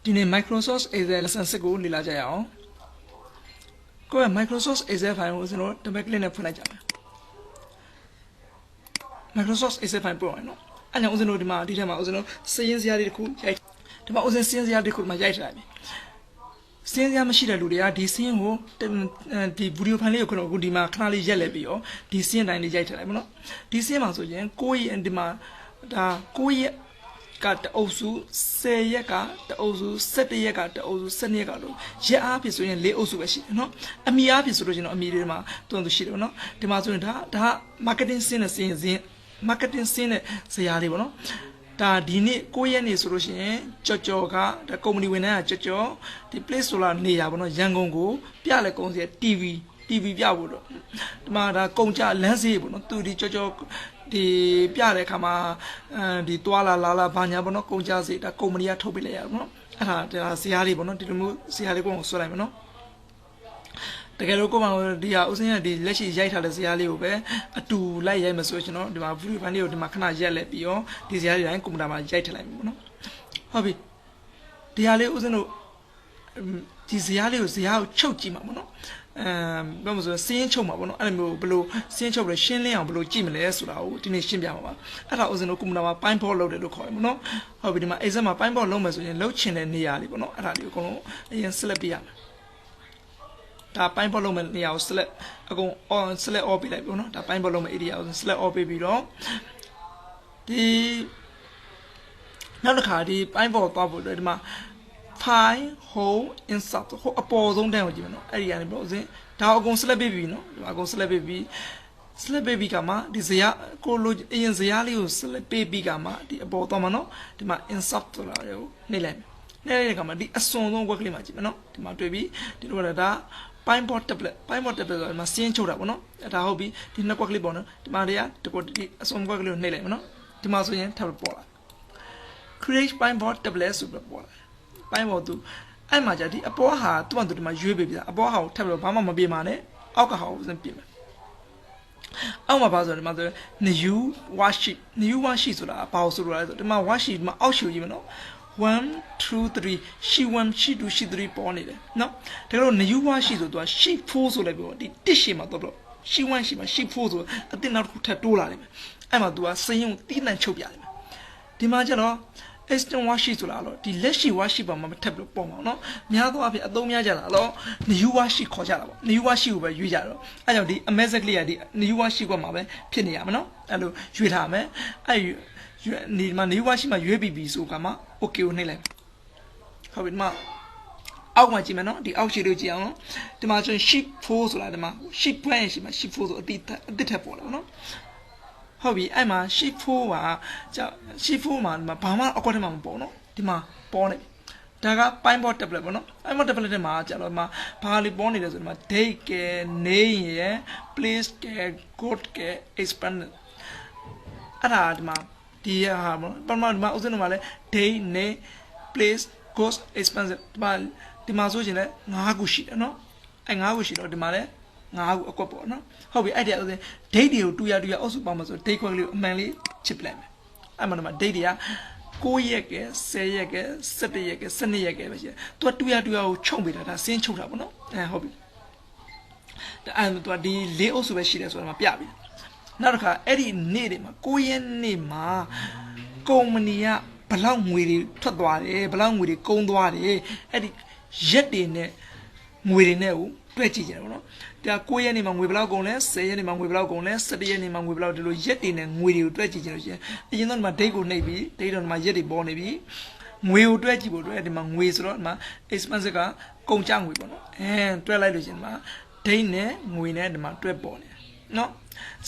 ဒီနေ့ Microsoft Excel lesson 6ကိုလေ့လာကြရအောင်ကိုယ့်ရဲ့ Microsoft Excel file ကိုကျွန်တော် double click နဲ့ဖွင့်လိုက်ကြမယ် Microsoft Excel file ပို့ရအောင်နော်အဲ့ကြောင့်ဦးဇင်းတို့ဒီမှာဒီထဲမှာဦးဇင်းတို့စရင်းစရာတွေတစ်ခုရိုက်ဒီမှာဦးဇင်းစရင်းစရာတစ်ခုမှာရိုက်ထားလိုက်ပြီစရင်းစရာမရှိတဲ့လူတွေကဒီစရင်းကိုဒီ video file လေးကိုခုဒီမှာခဏလေးရက်လက်ပြီးရောဒီစရင်းတိုင်းလေးရိုက်ထားလိုက်ပါနော်ဒီစရင်းမှာဆိုရင်ကိုယ့်ရဲ့ဒီမှာဒါကိုယ့်ရဲ့ကတအုပ်စု10ရက်ကတအုပ်စု17ရက်ကတအုပ်စု12ရက်ကလို့ရက်အားဖြစ်ဆိုရင်4အုပ်စုပဲရှိတယ်နော်အမီအားဖြစ်ဆိုလို့ကျွန်တော်အမီတွေမှာတွန်းသူရှိတယ်နော်ဒီမှာဆိုရင်ဒါ marketing စင်းနဲ့စင်း marketing စင်းနဲ့ဇာတ်လေးပေါ့နော်ဒါဒီနေ့9ရက်နေ့ဆိုလို့ရှိရင်ကြော်ကဒါကုမ္ပဏီဝန်ထမ်းကကြော်ဒီ Play Store နေရပါတော့ရန်ကုန်ကိုပြလဲကုန်းစီ TV ပြဖို့တော့ဒီမှာဒါကုံကြလမ်းစီပေါ့နော်သူဒီကြော်ဒီပြတဲ့အခါမှာဒီတွာလာလာဘာညာပေါ့နော်ကုံကြစီဒါကုမ္ပဏီကထုတ်ပေးလိုက်ရပါတော့အဲ့ဒါဇာတ်လေးပေါ့နော်ဒီလိုမျိုးဇာတ်လေးကိုဆွဲလိုက်မယ်နော်တကယ်လို့ကိုမဒီဟာဦးစင်းရဒီလက်ရှိရိုက်ထားတဲ့ဇာတ်လေးကိုပဲအတူလိုက်ရိုက်မယ်ဆိုကျွန်တော်ဒီမှာ video file လေးကိုဒီမှာခဏရက်လက်ပြီးရောဒီဇာတ်လေးတိုင်းကွန်ပျူတာမှာရိုက်ထည့်လိုက်မယ်ပေါ့နော်ဟုတ်ပြီဒီဟာလေးဦးစင်းတို့ဒီဇာတ်လေးကိုချုပ်ကြည့်မှာပေါ့နော်ဘာလို့ဆိုစင်းချုပ်မှာပေါ့နော်အဲ့လိုမျိုးဘယ်လိုစင်းချုပ်လဲရှင်းလင်းအောင်ဘယ်လိုကြည့်မလဲဆိုတာကိုဒီနေ့ရှင်းပြမှာပါအဲ့ဒါဦးစင်းတို့ကွန်ပျူတာမှာပိုင်းဖော့လုပ်တယ်လို့ခေါ်တယ်ပေါ့နော်ဟုတ်ပြီဒီမှာ exam မှာပိုင်းဖော့လုပ်မယ်ဆိုရင်လုပ်ချင်တဲ့နေရာလေးပေါ့နော်အဲ့ဒါလေးကိုအကုန်လုံးအရင် select ပြရမယ်ဒါပိုင်းဖော့လုပ်မယ့်နေရာကို select အကုန် on select all ပေးလိုက်ပေါ့နော်ဒါပိုင်းဖော့လုပ်မယ့် area ကို select all ပေးပြီးတော့ဒီနောက်တစ်ခါဒီပိုင်းဖော့သွားဖို့ဒီမှာ file home insert ဟိုအပေါ်ဆုံးတန်းကိုကြည့်မယ်နော်အဲ့ဒီကနေပေါ့ဦးစင်းဒါအကုန် select ပေးပြီနော်ဒီမှာအကုန် select ပေးပြီ select ပေးပြီးကမှဒီဇာတ်ကိုလိုအရင်ဇာတ်လေးကို select ပေးပြီးကမှဒီအပေါ်သွားမှာနော်ဒီမှာ insert ဆိုတာကိုနှိပ်လိုက်မယ်နှိပ်လိုက်တဲ့အခါမှာဒီအစွန်ဆုံး work လေးမှာကြည့်မယ်နော်ဒီမှာတွေ့ပြီဒီလိုကဒါပိုင်းပေါ် tablet ဆိုတာဒီမှာစင်းချုပ်တာပေါ့နော်ဒါဟုတ်ပြီဒီနှစ်ကွက်ကလေးပေါ့နော်ဒီမှာတွေကဒီအစွန်ကွက်ကလေးကိုနှိပ်လိုက်မယ်နော်ဒီမှာဆိုရင် tablet ပေါ်လာ create ပိုင်းပေါ် tablet ဆိုပြီးပေါ်လာပိုင်းပေါ်သူအဲ့မှာじゃဒီအပေါ်ဟာသူ့မှာသူဒီမှာရွေးပေးပြတာအပေါ်ဟာကိုထပ်ပြီးတော့ဘာမှမပြေမှာနဲ့အောက်ကဟာကိုစဉ်ပြင်မယ်အောက်မှာဘာဆိုတော့ဒီမှာဆို new worksheet ဆိုတာဘာလို့ဆိုလို့လဲဆိုဒီမှာ worksheet ဒီမှာအောက်ရှူကြီးမယ်နော်1 2 3 sheet 1 sheet 2 sheet 3ပေါ်နေတယ်เนาะဒါကြောင့် new worksheet ဆိုတော့ sheet 4ဆိုလိုက်ပြီးတော့ဒီတစ်ရှည်မှာတော့ sheet 1 sheet မှာ sheet 4ဆိုအတင်းနောက်တစ်ခုထပ်တိုးလာလိမ့်မယ်အဲ့မှာ तू ကစရင်ကိုတီးတန့်ချုပ်ပြလိမ့်မယ်ဒီမှာကျတော့ extend worksheet ဆိုတာတော့ဒီလက်ရှိ worksheet ပေါ်မှာမထပ်ပြီးတော့ပုံပါအောင်เนาะများသောအားဖြင့်အသုံးများကြတာတော့ new worksheet ခေါ်ကြတာပေါ့ new worksheet ကိုပဲရွေးကြတော့အဲ့ကြောင့်ဒီ amazing လေးကဒီ new worksheet ကမှာပဲဖြစ်နေရမှာเนาะအဲ့လိုရွေးထားမယ်အဲ့ဒီမှာ new worksheet မှာရွေးပြီးဆိုကမှ okay ကိုနှိပ်လိုက်ဟုတ်ပြီဒီမှာအောက်မှာကြည့်မယ်နော်ဒီအောက်ရှိလို့ကြည့်အောင်နော်ဒီမှာဆိုရင် sheet 4ဆိုတာဒီမှာ sheet 1ရှိမှာ sheet 4ဆိုအတိထက်ပေါ်လာနော်ဟုတ်ပြီအဲ့မှာ sheet 4ကsheet 4မှာဒီမှာဘာမှအကွက်ထဲမှာမပေါ်နော်ဒီမှာပေါ်နေဒါကပိုင်းပေါ် tablet ပေါ့နော်ပိုင်းပေါ် tablet ထဲမှာကျတော့ဒီမှာဘာလေးပေါ်နေလဲဆိုဒီမှာ date က name ရယ် place က code က expand အဲ့ဒါဒီမှာဒီဟာပေါ့ပထမဒီမှာဥစဉ်တော့မှာလဲ date name place cost expensive ဒီမှာဆိုရင်လည်း5ခုရှိတယ်เนาะအဲ5ခုရှိတော့ဒီမှာလည်း5ခုအကွက်ပေါ့เนาะဟုတ်ပြီအဲ့ဒီဥစဉ် date တွေကိုတူရအုပ်စုပေါင်းမှာဆို date ခွက်လေးကိုအမှန်လေးချစ်ပလိုက်မယ်အဲ့မှာဒီမှာ date တွေက9ရက်က10ရက်က17ရက်က12ရက်ကပဲရှိတယ်သူကတူရကိုချုပ်ပေးတာဒါစင်းချုပ်တာပေါ့เนาะဟုတ်ပြီဒါအဲ့သူကဒီ၄အုပ်စုပဲရှိတယ်ဆိုတော့မှပြပြီနောက်တစ်ခါအဲ့ဒီနေ့တွေမှာ9ရက်နေ့မှာကုမ္ပဏီကဘလောက်ငွေတွေထွက်သွားတယ်ဘလောက်ငွေတွေကုန်သွားတယ်အဲ့ဒီရက်တွေနဲ့ငွေတွေနဲ့ကိုတွက်ကြည့်ကြတယ်ပေါ့နော်ဒါ9ရက်နေ့မှာငွေဘလောက်ကုန်လဲ10ရက်နေ့မှာငွေဘလောက်ကုန်လဲ17ရက်နေ့မှာငွေဘလောက်ဒီလိုရက်တွေနဲ့ငွေတွေကိုတွက်ကြည့်ကြလို့ရှိရင်အရင်တော့ဒီမှာ date ကိုနှိပ်ပြီး date တော့ဒီမှာရက်တွေပေါ်နေပြီငွေကိုတွက်ကြည့်ဖို့အတွက်ဒီမှာငွေဆိုတော့ဒီမှာ expense ကကုန်ကျငွေပေါ့နော်တွက်လိုက်လို့ရှိရင်ဒီမှာ date နဲ့ငွေနဲ့ဒီမှာတွက်ပေါ်နေတယ်နော်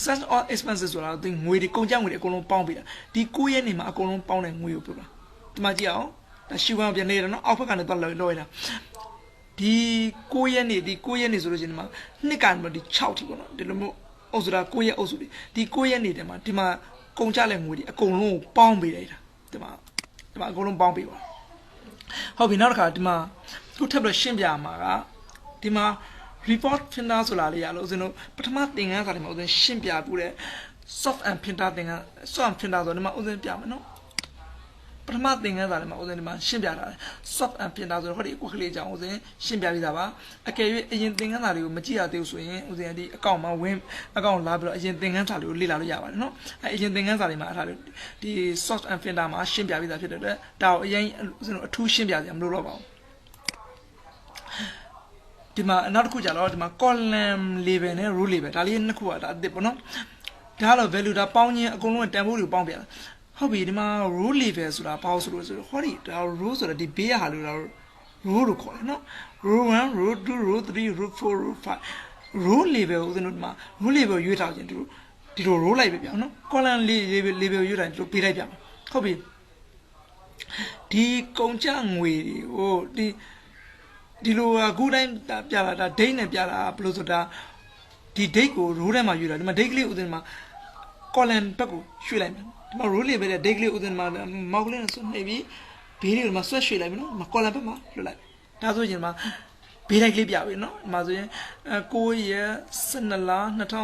such all expenses ဆိုတာဒီငွေတွေကုန်ကျငွေတွေအကုန်လုံးပေါင်းပြီးတာဒီ9ရက်နေမှာအကုန်လုံးပေါင်းတဲ့ငွေကိုပြောတာဒီမှာကြည့်အောင်ဒါရှူကောင်ပြန်နေတယ်နော်အောက်ဘက်ကနေတော့လော်ရတာဒီ9ရက်နေဆိုလို့ရှိရင်ဒီမှာနှစ်ကန်ဒီ6ထိပေါ့နော်ဒီလိုမျိုးအုပ်စုတာ9ရက်အုပ်စုဒီ9ရက်နေတယ်မှာဒီမှာကုန်ကျတဲ့ငွေတွေအကုန်လုံးကိုပေါင်းပေးလိုက်တာဒီမှာအကုန်လုံးပေါင်းပေးပါဟုတ်ပြီနောက်တစ်ခါဒီမှာခုထပ်ပြီးရှင်းပြမှာကဒီမှာreport printer ဆိုတာလေးရလို့ဦးဇင်းတို့ပထမသင်ခန်းစာတွေမှာဦးဇင်းရှင်းပြပူတဲ့ soft and printer သင်ခန်း soft and printer ဆိုဒီမှာဦးဇင်းပြမယ်နော် ပထမသင်ခန်းစာထဲမှာဦးဇင်းဒီမှာရှင်းပြထားတယ် soft and ပြင်တာဆိုတော့ဟောဒီကိုကလေးကြောင့်ဦးဇင်းရှင်းပြပေးတာပါအကယ်၍အရင်သင်ခန်းစာလေးကိုမကြည့်ရသေးဘူးဆိုရင်ဦးဇင်းဒီအကောင့်မှာဝင်အကောင့်လာပြီးတော့အရင်သင်ခန်းစာလေးကိုလေ့လာလို့ရပါတယ်နော်အရင်သင်ခန်းစာလေးမှာအဲ့ဒါဒီ soft and ပြင်တာမှာရှင်းပြပေးတာဖြစ်တဲ့အတွက်ဒါကိုအရင်ဦးဇင်းတို့အထူးရှင်းပြစရာမလိုတော့ပါဘူးဒီမှာနောက်တစ်ခုကြတော့ဒီမှာ column label နဲ့ row label ဒါလေးနှစ်ခုကဒါအစ်စ်ပေါ့နော်ဒါတော့ value ဒါပေါင်းခြင်းအကုန်လုံးတန်ဖိုးတွေကိုပေါင်းပြတာဟုတ်ပြီဒီမှာ row label ဆိုတာဘာလို့ဆိုလို့ဟောဒီဒါ row ဆိုတာဒီဘေးရဟာလို့ဒါ row လို့ခေါ်တယ်နော် row 1 row 2 row 3 row 4 row 5 row label ဦးဇင်းတို့ဒီမှာ row label ရွေးထားခြင်းဒီလို row လိုက်ပဲပြအောင်နော် column label ရွေးထားရင်ဒီလိုပေးလိုက်ပြမယ်ဟုတ်ပြီဒီကုန်ကြငွေတွေကိုဒီလိုအခုတိုင်းပြလာတာ date နဲ့ပြလာဘယ်လိုဆိုတာဒီ date ကို row ထဲမှာရွေးတာဒီမှာ date ကလေးဦးဇင်းမှာ column ဘက်ကိုရွှေ့လိုက်မယ်ဒီမှာ row label တဲ့ date ကလေးဦးဇင်းမှာမောက်ကလေးနဲ့ဆွနေပြီးဘေးလေးကိုမှာဆွဲရွှေ့လိုက်မယ်နော်ဒီမှာ column ဘက်မှာလွှတ်လိုက်ဒါဆိုရင်မှာဘေးလိုက်ကလေးပြပြီနော်ဒီမှာဆိုရင်9ရက်12လ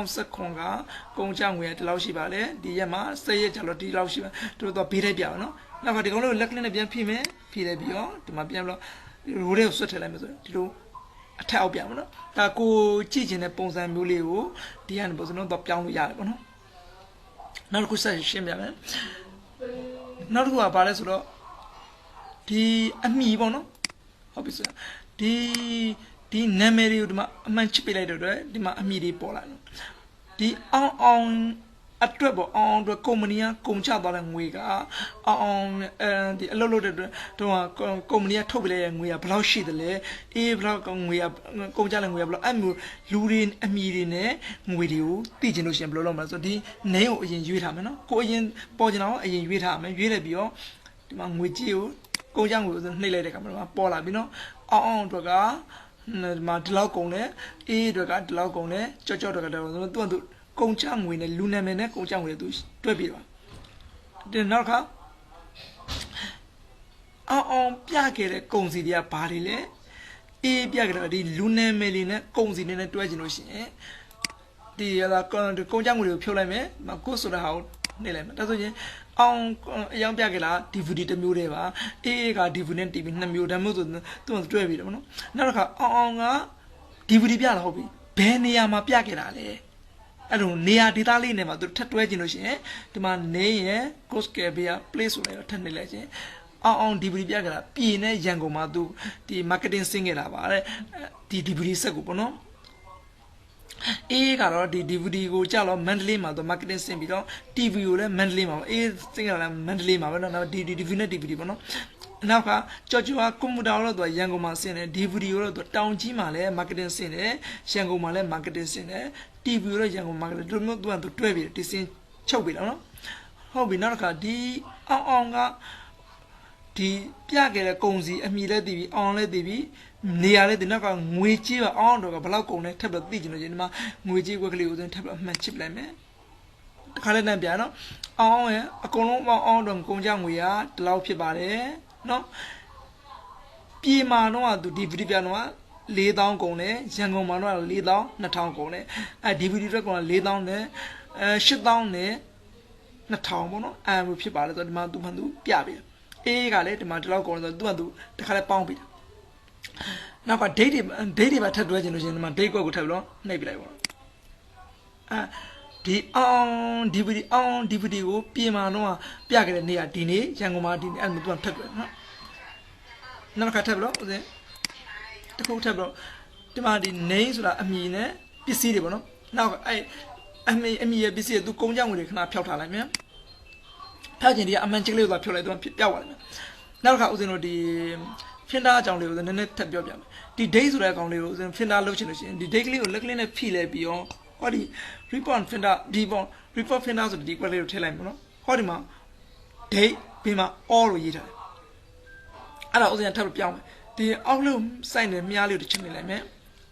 2019ကကုန်ကြငွေဒီလောက်ရှိပါလေဒီရက်မှာ10ရက်ကျတော့ဒီလောက်ရှိပါတို့တော့ဘေးလိုက်ပြပါနော်နောက်ကဒီကောင်လေးကိုလက်ကလေးနဲ့ပြန်ဖြည့်မယ်ဖြည့်လိုက်ပြီးတော့ဒီမှာပြန်ပြီးတော့ရိုးလေးကိုဆွတ်ထည့်လိုက်မယ်ဆိုဒီလိုအထက်အောက်ပြန်ပါနော်ဒါကိုကြည့်ချင်တဲ့ပုံစံမျိုးလေးကိုဒီကနေပုံစံတော့ပြောင်းလို့ရတယ်ပေါ့နော်နောက်တစ်ခုဆက်ရှင်းပြမယ်နောက်တစ်ခုကဘာလဲဆိုတော့ဒီအမီပေါ့နော်ဟုတ်ပြီဆိုဒီနာမည်တွေကိုဒီမှာအမှန်ချစ်ပေးလိုက်တဲ့အတွက်ဒီမှာအမီတွေပေါ်လာတယ်ဒီအောင်အတွက်ပေါ့အောင်အတွက်ကုမ္ပဏီကကုန်ချသွားတဲ့ငွေကအောင်ဒီအလုပ်လုပ်တဲ့အတွက်တော့ကုမ္ပဏီကထုတ်ပေးလိုက်တဲ့ငွေကဘယ်လောက်ရှိသလဲအေးဘယ်လောက်ငွေကကုန်ချတဲ့ငွေကဘယ်လောက်အဲ့မျိုးလူတွေအမီတွေနဲ့ငွေတွေကိုသိချင်လို့ရှိရင်ဘယ်လိုလုပ်မလဲဆိုတော့ဒီ name ကိုအရင်ရွေးထားမယ်နော်ကိုအရင်ပေါ်ချင်တာကိုအရင်ရွေးထားမယ်ရွေးလိုက်ပြီးတော့ဒီမှာငွေကြေးကိုကုန်ကြငွေကိုနှိပ်လိုက်တဲ့အခါမှာပေါ်လာပြီနော်အောင်အတွက်ကဒီမှာဒီလောက်ကုန်တယ်အေးအတွက်ကဒီလောက်ကုန်တယ်ကြော့အတွက်ကသူကကုန်ကြငွေနဲ့လူနာမည်နဲ့ကုန်ကြငွေသူတွဲပြီးတော့ဒီနောက်ခါအောင်ပြခဲ့တဲ့ကုန်စီတွေကဘာတွေလဲအေးပြခဲ့တဲ့ဒီလူနာမည်လေးနဲ့ကုန်စီနဲ့တွဲကျင်လို့ရှိရင်ဒီကုန်ကြငွေကိုဖြုတ်လိုက်မယ်ကိုဆိုတာဟာကိုနှိပ်လိုက်မယ်ဒါဆိုရင်အောင်အယောင်ပြခဲ့လား DVD တစ်မျိုးတည်းပါအေးက DVD နဲ့ TV နှစ်မျိုးဒါမျိုးဆိုသူ့တွဲပြီးတော့နော်နောက်တစ်ခါအောင်က DVD ပြလာဟုတ်ပြီဘယ်နေရာမှာပြခဲ့တာလဲအဲ့လိုနေရာဒေသလေးနဲ့မှာသူထပ်တွဲကျင်လို့ရှိရင်ဒီမှာနေရယ် cost care ဘေးက place ဆိုလိုက်တော့ထပ်နေလိုက်ချင်းအောင် DVD ပြခဲ့တာပြည်နဲ့ရန်ကုန်မှာသူဒီ marketing ဆင်းခဲ့တာပါတဲ့ဒီ DVD ဆက်ကိုပေါ့နော်အေးကတော့ဒီ DVD ကိုကြာတော့ Mandalay မှာတော့ marketing ဆင်းပြီးတော့ TV ကိုလည်း Mandalay မှာအေးဆင်းကြတာ Mandalay မှာပဲเนาะဒီ TV နဲ့ DVD ပေါ့နော်နောက်ကကြော်ကွန်ပျူတာတော့သူရန်ကုန်မှာဆင်းတယ် DVD ကိုတော့သူတောင်ကြီးမှာလည်း marketing ဆင်းတယ်ရန်ကုန်မှာလည်း marketing ဆင်းတယ် TV ကိုတော့ရန်ကုန် marketing တို့မျိုးသူတွဲပြီးဒီဆင်းချုပ်ပြီးတော့เนาะဟုတ်ပြီနောက်တစ်ခါဒီအောင်ကဒီပြခဲ့တဲ့ကုန်စီအမိလည်းသိပြီအောင်လည်းသိပြီနေရာလေးဒီနောက်ကငွေကြေးပါအောင်တော့ကဘလောက်ကုန်လဲထပ်ပြီးသိချင်လို့ရှင်ဒီမှာငွေကြေးကွက်ကလေးကိုထပ်ပြီးအမှန်ချစ်လိုက်မယ်တခါလေးတန်းပြနော်အောင်ရဲ့အကုန်လုံးအောင်တော့ကုန်ကြငွေကဒီလောက်ဖြစ်ပါတယ်နော်ပြေမာတော့သူဒီဗီဒီယိုပြတော့4000ကုန်တယ်ရန်ကုန်မှာတော့4000 2000ကုန်တယ်အဲ DVD အတွက်ကုန်4000နဲ့8000နဲ့2000ပေါ့နော်အဲလိုဖြစ်ပါလေဆိုတော့ဒီမှာသူမှသူပြပေးတယ်အေးကလည်းဒီမှာဒီလောက်ကုန်တယ်ဆိုတော့သူတခါလေးပေါင်းပေးတယ်နောက်က date တွေပါထပ်တွဲချင်လို့ရှိရင်ဒီမှာ date ကွက်ကိုထပ်ပြီးတော့နှိပ်ပြလိုက်ပါဒီDVD ကိုပြင်မာတော့ပြခဲ့တဲ့နေ့ကဒီနေ့ရန်ကုန်မှာဒီနေ့အဲ့လိုသူကထပ်ပြနော်နောက်တစ်ခါထပ်ပြီးတော့ဦးစင်းတစ်ခုထပ်ပြီးတော့ဒီမှာဒီ name ဆိုတာအမည်နဲ့ပစ္စည်းတွေပေါ့နော်နောက်အဲ့အမည်ရဲ့ပစ္စည်းတွေသူကုန်းကြောင်ဝင်တွေခဏဖျောက်ထားလိုက်မြန်ဖျောက်ခြင်းဒီကအမှန်ချစ်လေးကိုသာဖျောက်လိုက်တော့ပြောက်သွားတယ်နောက်တစ်ခါဦးစင်းတို့ဒီဖင်တာအကြောင်းလေးကိုနည်းနည်းထပ်ပြောပြမယ်ဒီ date ဆိုတဲ့အကောင်လေးကိုဖင်တာလုပ်ချင်လို့ရှိရင်ဒီ date လေးကိုလက်ကလေးနဲ့ဖိလဲပြီးတော့ဟောဒီ report ဖင်တာဒီပေါ့ report ဖင်တာဆိုဒီကွက်လေးကိုထည့်လိုက်မှာနော်ဟောဒီမှာ date ပြီးမှ all လို့ရေးထားတယ်အဲ့ဒါဦးစင်းထပ်ပြောင်းမယ်ဒီအောက်လို့စိုက်နေမြားလေးကိုတစ်ချက်နေလိုက်မယ်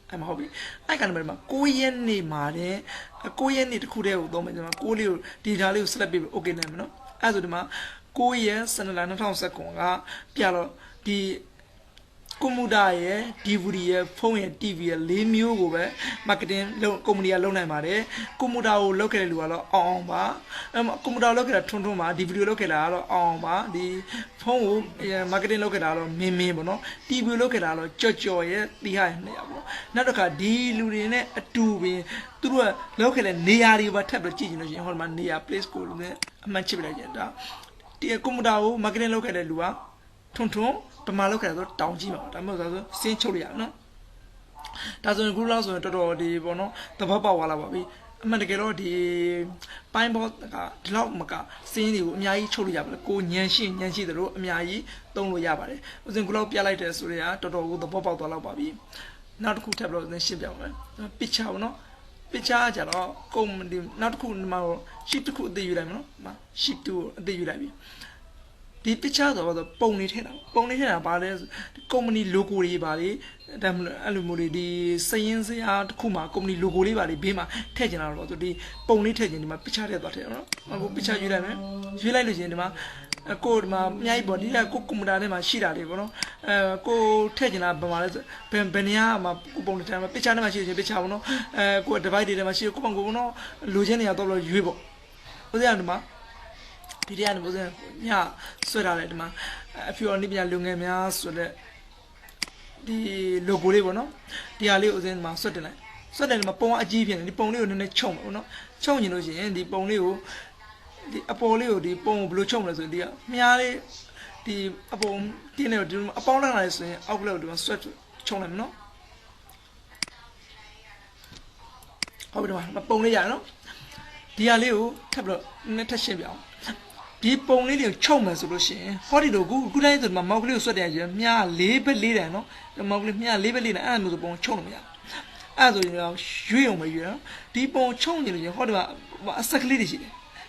အဲ့မဟုတ်ပြီအဲ့ကနံပါတ်မှာ9ရက်နေ့မှာတဲ့9ရက်နေ့တစ်ခုတည်းကိုသုံးမယ်ဒီမှာ9လေးကိုဒီဓာတ်လေးကို select ပြီး okay နိုင်မယ်နော်အဲ့ဆိုဒီမှာ9ရက်12လ2019ကပြတော့ဒီ Kumuda ye, DVD ye, phone ye, TV ye, Limu go marketing company alone I made. Kumuda look at Luala on bar. Kumuda look at Tontoma, DVD look at on bar. The phone marketing look at Mimi Bono. TV look at Church ye, behind Nataka D Lurine a two through a local near but tablet chicken in Holman near place called Manchester agenda. The Kumuda marketing look at Lua. Tonton, Pamalo Cado, Town Jima, Tamosa, Saint Choliano. Doesn't go out on the Bono, the Papa Wallaby, Mandagero, the Pine Bot, the Log Maca, Saint Miai Cholia, go Yanshi, the road, Miai, Don Yabare, was in Globia Lighter, Suria, Toto, the Papa Wallaby. Not cool tableau than Shibia, Picha, no? Picha, Jalo, come, not cool, Mao, ship to cook the Urano, ship to the Urabi. The picture of the ponytail about the company locally body, them alumuri, the science art, Kuma, company locally body, Bima, taking out to the ponytail in my picture. I will picture you, you like the a code my body, a cookumada, my shida, go taking up Pembenia, my ponytail, my picture, my picture, go divided, my ship, Kumango, Lugenia, dollar Yubo. Was the animal? The animals, yeah, so that if you only be a lunga, so that the logo, no, the alley was in my certain. So then my pong a givian, the pony on the chong, no, chong, you know, the pony, the Apollo, the pong blue chong, the merely the upon dinner, upon an ice, outload was sweat chong, no. How do I? My pony, no? The alley, tableau, Natasha. The pony choma solution. How did you go? Good night, my Mowgli so that you mea labor leader, no? The Mowgli mea labor leader and the bone chomia. As you know, show my year. The bone chomia, how do I suck lady?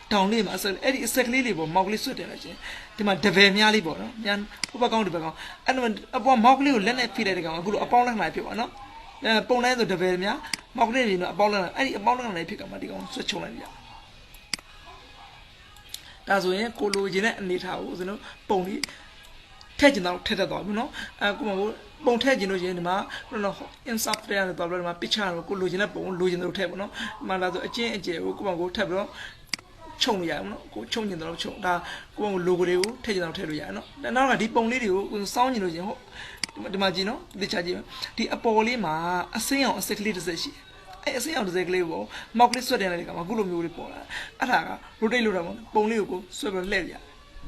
Down limb as a exactly live Mowgli so that the man devemia libo, Yan Upagon to Bagon. And when upon Mowgli, let it feed a good upon my people, no? The pony of the devemia, Mowgli, upon any upon a pick up my own such one. That's when Cologina and Nita was no pony. Taking out Tetadog, no? Bone tagging Genima, no, in software and the my picture, Cologina bone, losing the table, no? Malado a change, go table, Chongyam, go chong in the chong, that go logo, taking out Terriano. Then now a deep only you sound in the Magino, the Chajim, the Apolima, a sail, a sick little says she. I say out the glue, Mowgli so then I come a good report. Ataga, Rodelu, Ponio, Silver Legia,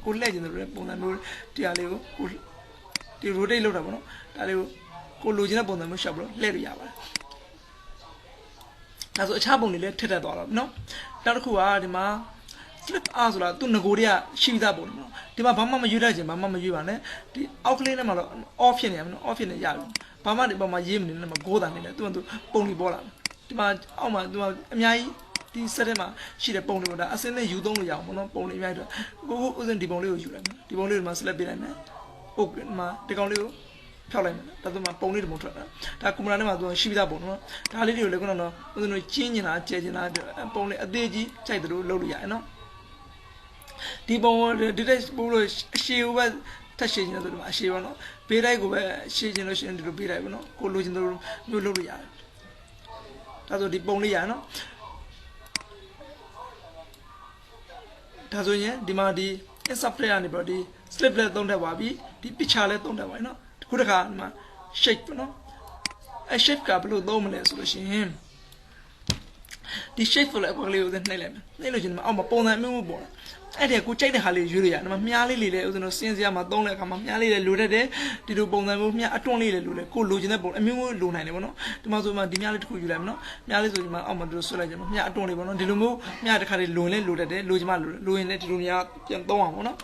good legend, Bonamur, Tialeo, the Rodelu Ramon, Taleo, Colugina Bonam Shabro, Leria. That's a chabon let $10, no? Darkua, the ma, slip Azula, Tunagoria, Shivabon, the Mama Urajan, Mamma Yuane, the Auckland often a yard. Pama de Bama Yim in the Godan in the Pony Bola. The Miai, the Sedema, she the pony with us, and you don't yam, no pony matter. Who wasn't the Bonio? The Bonio must let be a man. Open ma, the Gonio, Tolan, that's my pony motor. Takumana was Shivida Bono, Talio Legono, was no changing our changing a pony a deji, Chidro, Loria, no. The bone, the rest bolo, she was touching the Mashivano, Pirago, she generation to Pirano, Colugin the room, no Loria. That's what the Boniano. That's what the supply anybody, sliplet don't have wabi, the pichalet don't have no. Kudakan, shake, no. A shape couple of dominant solution him. The shape for like the Nelem, Nelogin, Amapona, Mumbo. I could check the Halley Julia, Miali, no sense Yamadona, Miali, Lude, the Dubona movement, at only Lule, cool Lugina, a Mimu Luna, the Mazuma, the Miali to Juliano, Miali to my Amadou Solajam, Mia don't even the Lumu, Mia the Carri Lune, Lude, Lujima, Luine, Lunia, Yandoano.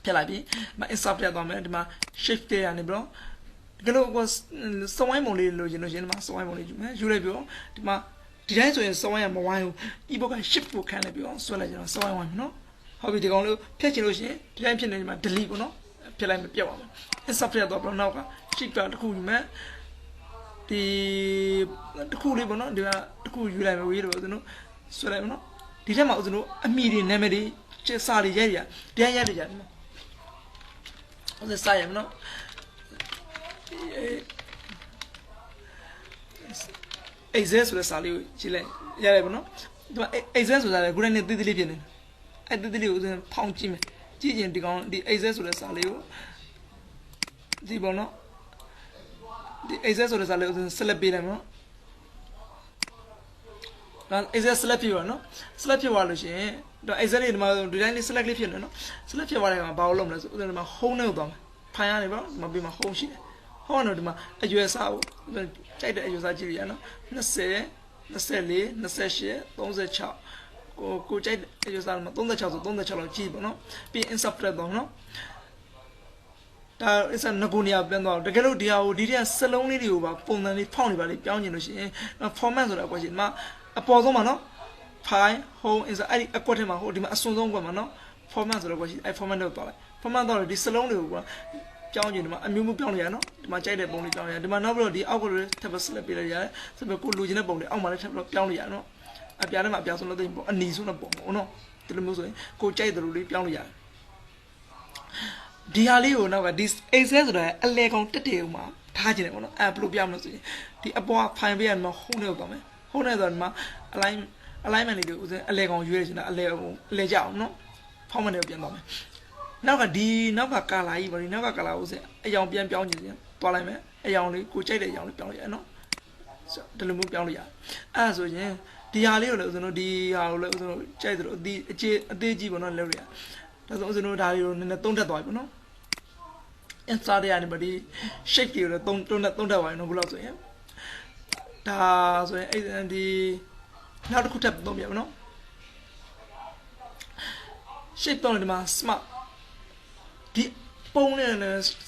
Pelabi, my insufferable dominant, my shift and bro. The girl was so I'm only Lugino, so I'm only Julio, my. Did I say so I am a while? Ebook ship for canopy on Swell, so I want no. How we the only Petinoshi, champion in my deliver no, Pelam Piawa. And Safia Dobronoka, ship out the cool man. The cool libono, the cool you have a weird, no, so no. The Lama was no a median nemedy, Chesari Yaria, the Ayaria. The Siam no. exam ဆိုတဲ့စာလေးကိုကြည့်လိုက်ရတယ်ပေါ့နော်ဒီမှာ exam ဆိုတာလေခုနကတည်းကတိတိလေးဖြစ်နေအဲ့တိတိလေးကိုဦးဇင်းဖောင်းကြည့်မယ်ကြည့်ရင်ဒီကောင်ဒီ exam ဆိုတဲ့စာလေးကိုဒီပေါ့နော်ဒီ exam ဆိုတဲ့စာလေးကိုဦးဇင်း select ပေးလိုက်မယ်နော်ဒါ exam select ဖြစ်ပါနော် select ဖြစ်သွားလို့ရှိရင်ဒါ exam လေးဒီမှာဒီတိုင်းလေး select လေးဖြစ်နေနော် select ဖြစ်သွားတဲ့အခါမှာဘာလို့လုပ်မလဲဆိုဦးဇင်းဒီမှာ home နဲ့ကိုသွားမယ်ဖိုင်ရနေပေါ့ဒီမှာပြီးမှာ home ရှိတယ် home တော့ဒီမှာအရွယ်စားကိုကြိုက်တဲ့အရွယ်စားကြည့်ရနော်20 24 28 36ကိုကြိုက်တဲ့အရွယ်စားမှာ36ဆို36လောက်ကြည့်ပေါ့နော်ပြီး insert တော့နော်ဒါ insert ငကိုနေရာပြန်သွားတကယ်လို့ဒီဟာကိုဒီတဲ့စလုံးလေးတွေကိုပါပုံစံလေးဖောက်နေပါလေပြောင်းကျင်လို့ရှိရင် format ဆိုတာကွက်ရှင်ဒီမှာအပေါ်ဆုံးမှာနော် file home insert အဲ့ဒီအကွက်ထဲမှာဟိုဒီမှာအစွန်းဆုံးကွက်မှာနော် format ဆိုတော့ကွက်ရှင်အဲ့ format တော့သွားလိုက် format တော့ဒီစလုံးတွေကိုကပြောင်းကျင်ဒီမှာအမျိုးမျိုးပြောင်းလို့ရနော်ဒီမှာကြိုက်တဲ့ပုံလေးပြောင်းရဒီမှာနောက်ပြီးတော့ဒီအောက်ကလေးထပ်ပြီး select ပေးလိုက်ရတယ်ဆိုပြီးကိုလိုချင်တဲ့ပုံလေးအောက်မှာလည်းထပ်ပြီးပြောင်းလို့ရနော်အပြားထဲမှာအပြားဆုံးလို့သိရင်ပေါ့အနီဆုံးတဲ့ပုံပေါ့နော်ဒီလိုမျိုးဆိုရင်ကိုကြိုက်တဲ့လိုလေးပြောင်းလို့ရတယ်ဒီဟာလေးကိုနောက်ကဒီ access ဆိုတာအလဲကောင်တက်တယ်ဥမှာထားခြင်းတယ်ပေါ့နော်အဲ့ဘယ်လိုပြောင်းမလို့ဆိုရင်ဒီအပေါ် file ပေးရမှာ home နဲ့တော့မယ် home နဲ့ဆိုတော့ဒီမှာ alignment လေးတွေဥစဉ်အလဲကောင်ရွေးရချင်တာအလဲကြအောင်နော် format နဲ့ပြန်သွားမယ်နောက်ကကာလာကြီးပေါ့ဒီနောက်ကကာလာဥစဉ်အယောင်ပြန်ပြောင်းကြည့်ရင်သွားလိုက်မယ်အယောင်လေးကိုကြိုက်တဲ့အယောင်လေးပြောင်းလိုက်ရနော်ဒီလိုမျိုးပြောင်းလို့ရအဲ့ဒါဆိုရင်ဒီဟာလေးကိုလည်းဥစဉ်တို့ဒီဟာကိုလည်းဥစဉ်တို့ကြိုက်တယ်လို့အသေးကြီးပေါ့နော်လောက်ရဒါဆိုဥစဉ်တို့ဒါလေးကိုနည်းနည်းသုံးထပ်သွားပြီပေါ့နော် insert ရနေပါဒီ shape ကိုလည်းသုံးထပ်သွားရင်တော့ဘယ်လောက်ဆိုရင်ဒါဆိုရင်အဲ့ဒီနောက်တစ်ခုထပ်သုံးပြပါနော် shape တော့ဒီမှာ smart ဒီပုံနဲ့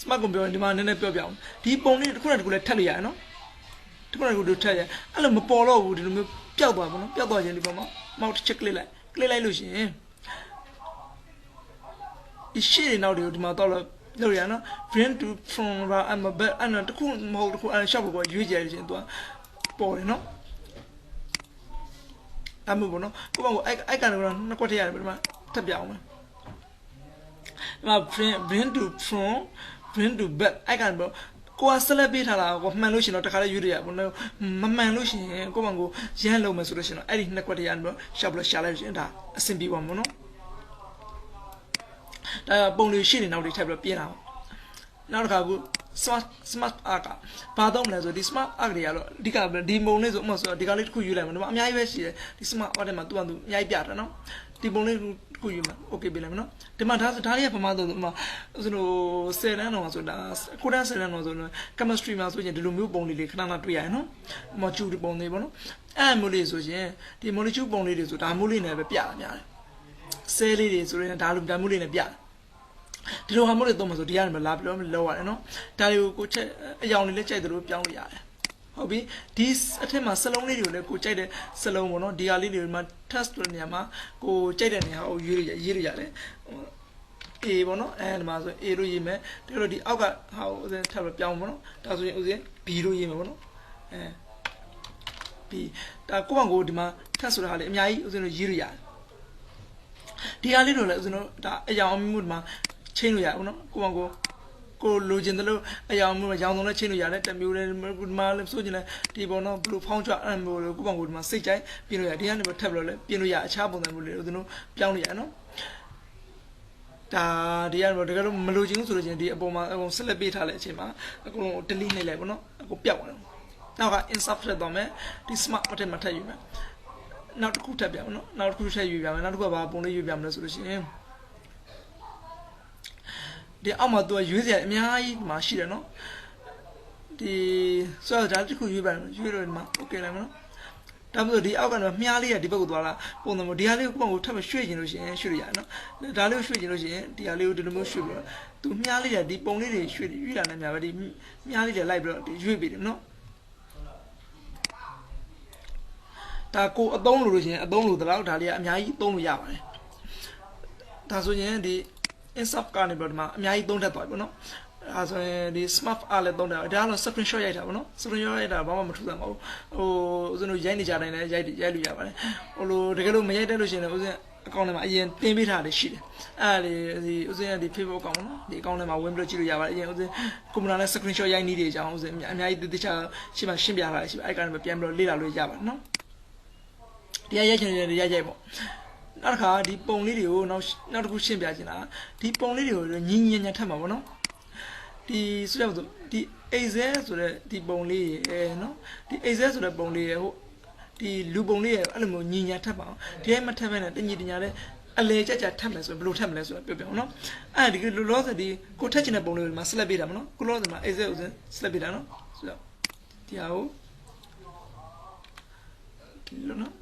smart ကိုပြောရင်ဒီမှာနည်းနည်းပြောပြအောင်ဒီပုံလေးတစ်ခုနဲ့တစ်ခုလည်းထပ်လို့ရတယ်နော်တစ်ခုနဲ့တစ်ခုထပ်ရအဲ့လိုမပေါ်တော့ဘူးဒီလိုမျိုးပျောက်သွားပါနော်ပျောက်သွားခြင်းဒီပုံမှာ mouse တစ်ချက် click လိုက်လို့ရှိရင်ဒီရှေ့နောက်တွေကိုဒီမှာတော့လို့ရနော် bring to from I'm a bit အဲ့တော့တစ်ခုမဟုတ်တစ်ခုအဲ့ shop ကိုရွေးကြရခြင်းသူကပေါ်တယ်နော်အဲ့မျိုးပေါ့နော်ကိုပေါ့ကိုအဲ့ကန်ကတော့နှစ်ခွက်ထည့်ရတယ်ဒီမှာထပ်ပြအောင်မယ်ဒီမှာ bring to from bring to back အဲ့ကန်ပေါ့ကိုက select ပေးထားတာကိုမှန်လို့ရှိရင်တော့တခါလေးရွေးရပေါ့နော်မမှန်လို့ရှိရင်ကိုပေါ့ကိုရမ်းလုံးမယ်ဆိုလို့ရှိရင်တော့အဲ့ဒီနှစ်ခွက်ထည့်ရတယ်ပေါ့ shop လို့ရှာလိုက်လို့ရှိရင်ဒါအဆင်ပြေပါမှာနော်ဒါပုံလေးရှေ့နေနောက်တွေထပ်ပြီးပြင်လာအောင်နောက်တစ်ခါခု smart arc ဘာတော့မလဲဆိုဒီ smart arc တွေကတော့အဓိကဒီပုံလေးဆိုဥပမာဆိုဒီကလေးတစ်ခုယူလိုက်မှာဒီမှာအများကြီးပဲရှိတယ်ဒီ smart arc ထဲမှာသူ့အများကြီးပြတာနော်ဒီပုံလေးတစ်ခုယူမှာ okay ပေးလိုက်မယ်နော်ဒီမှာဒါလေးကဘာမှတော့ဥပမာဆိုလို့10တန်းတော့ဆိုတာ9တန်း10တန်းတော့ဆို chemistry မှာဆိုရင်ဒီလိုမျိုးပုံလေးတွေခဏခဏတွေ့ရတယ်နော် molecule ပုံလေးပေါ့နော်အဲ့မျိုးလေးဆိုရင်ဒီ molecule ပုံလေးတွေဆိုဒါမျိုးလေးနဲ့ပဲပြတာများတယ် cell လေးတွေဆိုရင်ဒါလိုမျိုးလေးနဲ့ပြတယ်ဒီလိုဟာမျိုးတွေသုံးမှာဆိုဒီကနေမလာပြီးတော့လောက်ရတယ်နော်ဒါတွေကိုကိုချက်အယောင်လေးလက်ကြိုက်သလိုပြောင်းလို့ရတယ်ဟုတ်ပြီဒီအထက်မှာစလုံးလေးတွေကိုလည်းကိုကြိုက်တဲ့စလုံးပေါ့နော်ဒီဟာလေးတွေမှာ test လုပ်နေရမှာကိုကြိုက်တဲ့နေရာကိုရေးလို့ရတယ် A ပေါ့နော်အဲဒီမှာဆို A လို့ရေးမယ်ဒါလို့ဒီအောက်ကဟာကိုဥစဉ်ထပ်ပြီးပြောင်းပေါ့နော်ဒါဆိုရင်ဥစဉ် B လို့ရေးမယ်ပေါ့နော်B ဒါကိုယ့်ဘာကိုဒီမှာ test ဆိုတာဟာလေအများကြီးဥစဉ်လို့ရေးလို့ရတယ်ဒီဟာလေးတို့လည်းဥစဉ်တို့ဒါအယောင်အမှုဒီမှာချင်းလို့ရအောင်နော်ကိုလိုချင်တယ်လို့အယောင်မျိုးရောင်စုံနဲ့ချင်းလို့ရတယ်တမျိုးလည်းဒီမှာလည်းဆိုချင်တယ်ဒီပေါ်တော့ဘလူးဖောင်းချအဲ့မျိုးကိုပေါ့ကိုဒီမှာစိတ်ကြိုက်ပြင်လို့ရဒီကနေထပ်ပြီးတော့လည်းပြင်လို့ရအခြားပုံစံမျိုးလေးတို့ပြောင်းလို့ရနော်ဒါဒီကတော့တကယ်လို့မလိုချင်ဘူးဆိုလို့ချင်းဒီအပေါ်မှာအကုန် select ပေးထားတဲ့အချိန်မှာအကုန်လုံး delete နှိပ်လိုက်ပေါ့နော်အကုန်ပျောက်သွားတယ်နောက်က insert ထည့်သွားမယ်ဒီ smart အထက်မှာထည့်ယူမယ်နောက်တစ်ခုထည့်ပြမယ်နော်နောက်တစ်ခုထည့်ယူပြမယ်နောက်တစ်ခုကဘာပုံလေးယူပြမလဲဆိုလို့ရှိရင်ဒီအောက်မှာသူကရွေးစရာအများကြီးမှာရှိတယ်နော်ဒီဆိုတော့ဒါတစ်ခုရွေးပါမယ်ရွေးလို့ဒီမှာ okay လိုက်မနော်ဒါမှမဟုတ်ဒီအောက်ကတော့မြားလေးကဒီဘက်ကိုသွားလာပုံစံမျိုးဒီဟာလေးကိုပုံကိုထပ်ပြီးရွှေ့ကျင်လို့ရှိရင်ရွှေ့ရနော်ဒါလေးကိုရွှေ့ကျင်လို့ရှိရင်ဒီဟာလေးကိုဒီလိုမျိုးရွှေ့ပြီးတော့သူမြားလေးကဒီပုံလေးတွေရွှေ့လာနေမှာပဲဒီမြားလေးတွေလိုက်ပြီးတော့ရွှေ့ပြီးတယ်နော်ဒါကိုအသုံးလို့ရှိရင်အသုံးလို့တလောက်ဒါလေးကအများကြီးသုံးလို့ရပါတယ်ဒါဆိုရင်ဒီ insert ကနေပြီးတော့ဒီမှာအများကြီးသုံးတတ်သွားပြီပေါ့နော်အဲဆိုရင်ဒီ smart art လည်းသုံးတယ်ဒါကတော့ screenshot ရိုက်တာပေါ့နော် screenshot ရိုက်တာဘာမှမထူးဆန်းပါဘူးဟိုဦးဇင်းတို့ရိုက်နေကြတိုင်းလည်းရိုက်လို့ရပါတယ်ဟိုလိုတကယ်လို့မရိုက်တတ်လို့ရှိရင်လည်းဦးဇင်း အကောင့်ထဲမှာအရင်တင်ပေးထားတယ်ရှိတယ်အဲ့ဒါဒီဥစဉ်ကဒီ Facebook အကောင့်ပေါ့နော်ဒီအကောင့်ထဲမှာဝင်ပြီးတော့ကြည့်လို့ရပါတယ်အရင်ဥစဉ်ကွန်ပျူတာနဲ့ screenshot ရိုက်နည်းတွေအကြောင်းဥစဉ်အများကြီးတခြားရှင်းပြထားတယ်ရှိပါအဲ့ကနေပြန်ပြီးတော့လေ့လာလို့ရပါတယ်နော်ဒီရိုက်ချင်တယ်ရိုက်ပေါ့နောက်တစ်ခါဒီပုံလေးတွေကိုနောက်တစ်ခုရှင်းပြချင်တာဒီပုံလေးတွေကိုညီညီညာထပ်မှာပေါ့နော်ဒီဆိုရဆိုဒီ Excel ဆိုတဲ့ဒီပုံလေးရေနော်ဒီ Excel ဆိုတဲ့ပုံလေးရေဟိုဒီလူပုံလေးရေအဲ့လိုမျိုးညီညာထပ်ပါအောင်ဒီထဲမှာထပ်မဲ့နဲ့တညီတညာနဲ့အလေကြကြထပ်မယ်ဆိုရင်ဘယ်လိုထပ်မလဲဆိုတော့ပြောပြအောင်နော်အဲ့ဒီလိုလောဆိုဒီကိုထက်ချင်တဲ့ပုံလေးတွေမှာ select ပေးတာမနော်ကိုလောဆိုမှာ Excel ကို select ပေးတာနော်ဆိုတော့ဒီဟာကိုဒီလိုနော်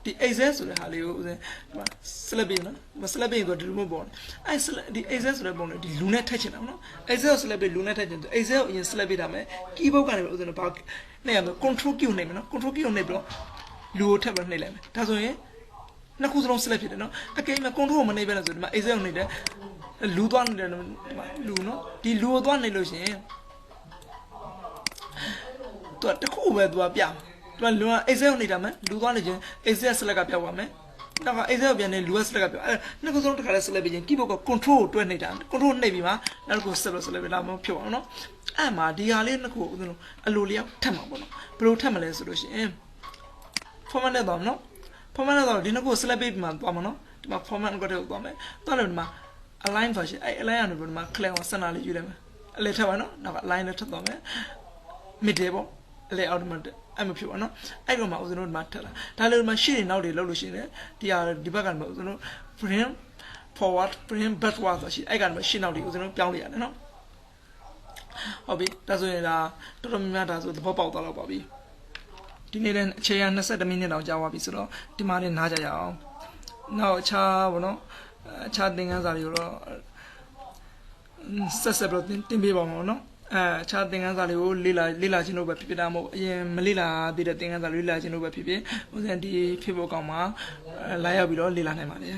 ဒီ Excel ဆိုတဲ့ဟာလေးကိုဥစဉ်ဒီမှာ select ပေးနော်ဒီမှာ select ပေးဆိုဒီလိုမျိုးပေါ့အဲ့ဒီ Excel ဆိုတဲ့ပုံလေးဒီလူနဲ့ထက်ချင်တာနော် Excel ကို select ပေးလူနဲ့ထက်ချင်တယ် Excel ကိုအရင် select ပေးတာမယ် keyboard ကနေဥစဉ်တော့ဘာနဲ့ရမယ် control key ကိုနှိပ်မယ်နော် control key ကိုနှိပ်ပြီးတော့လူကိုထပ်ပြီးနှိပ်လိုက်မယ်ဒါဆိုရင်နှစ်ခုစလုံး select ဖြစ်တယ်နော်အကယ်၍ control ကိုမနှိပ်ပဲလို့ဆိုဒီမှာ Excel ကိုနှိပ်တယ်လူသွားနေတယ်ဒီမှာလူနော်ဒီလူကိုသွားနှိပ်လို့ရှိရင်သူကတစ်ခုပဲသူကပြသူကလူက Excel ကိုနေတာမယ်လူသွားနေချင်း Excel select ကပြောက်သွားမယ်နောက်က Excel ကိုပြန်နေလူက select ကပြောက်အဲ့နှစ်ခုစလုံးတစ်ခါလဲ select ပြီးချင်း keyboard က control ကိုတွဲနေတာ control နှိပ်ပြီးမှနောက်တစ်ခု select ပြီးလာမှဖြစ်အောင်နော်အဲ့မှာဒီဟာလေးနှစ်ခုကိုအလိုလျောက်ထပ်မှာပေါ့နော်ဘယ်လိုထပ်မလဲဆိုလို့ရှိရင် format နဲ့တော့နော် format နဲ့တော့ဒီနှစ်ခု select ပြီးမှသွားမှာနော်ဒီမှာ format ကိုတက်သွားမယ်သွားလို့ဒီမှာ align version အဲ့ align ကနေပြီးဒီမှာ click အောင် center လေးယူလိုက်မယ်အလဲထပ်ပါနော်နောက်က align နဲ့ထပ်သွားမယ် middle ပေါ့အလဲ automatic အဲ့မဖြစ်ပါနော်အဲ့ကောင်မှာဦးဇင်းတို့ဒီမှာထက်လာဒါလည်းဒီမှာရှေ့နေနောက်တွေလောက်လို့ရှိရင်ဒီဟာဒီဘက်ကနေဦးဇင်းတို့ bring forward bring backward ဆိုရှိအဲ့ကနေရှေ့နောက်တွေဦးဇင်းတို့ပြောင်းလိုက်ရတယ်နော်ဟုတ်ပြီဒါဆိုရင်ဒါတော်တော်များများဒါဆိုသဘောပေါက်သွားတော့ပါပြီဒီနေ့လည်းအခြေခံ22မိနစ်တောင်ကြာသွားပြီဆိုတော့ဒီမှာလည်းနားကြရအောင်နောက်အခြားဘောနော်အခြားသင်ခန်းစာတွေကိုတော့ဆက်ပြီးတင်ပေးပါမယ်နော်အခြားသင်ခန်းစာတွေကိုလေ့လာခြင်းလို့ပဲဖြစ်ဖြစ်တာမဟုတ်အရင်မလေ့လာသေးတဲ့သင်ခန်းစာလေ့လာခြင်းလို့ပဲဖြစ်ဖြစ်ဥစဉ်ဒီ Facebook ကောင်မှာလာရောက်ပြီးတော့လေ့လာနိုင်ပါတယ်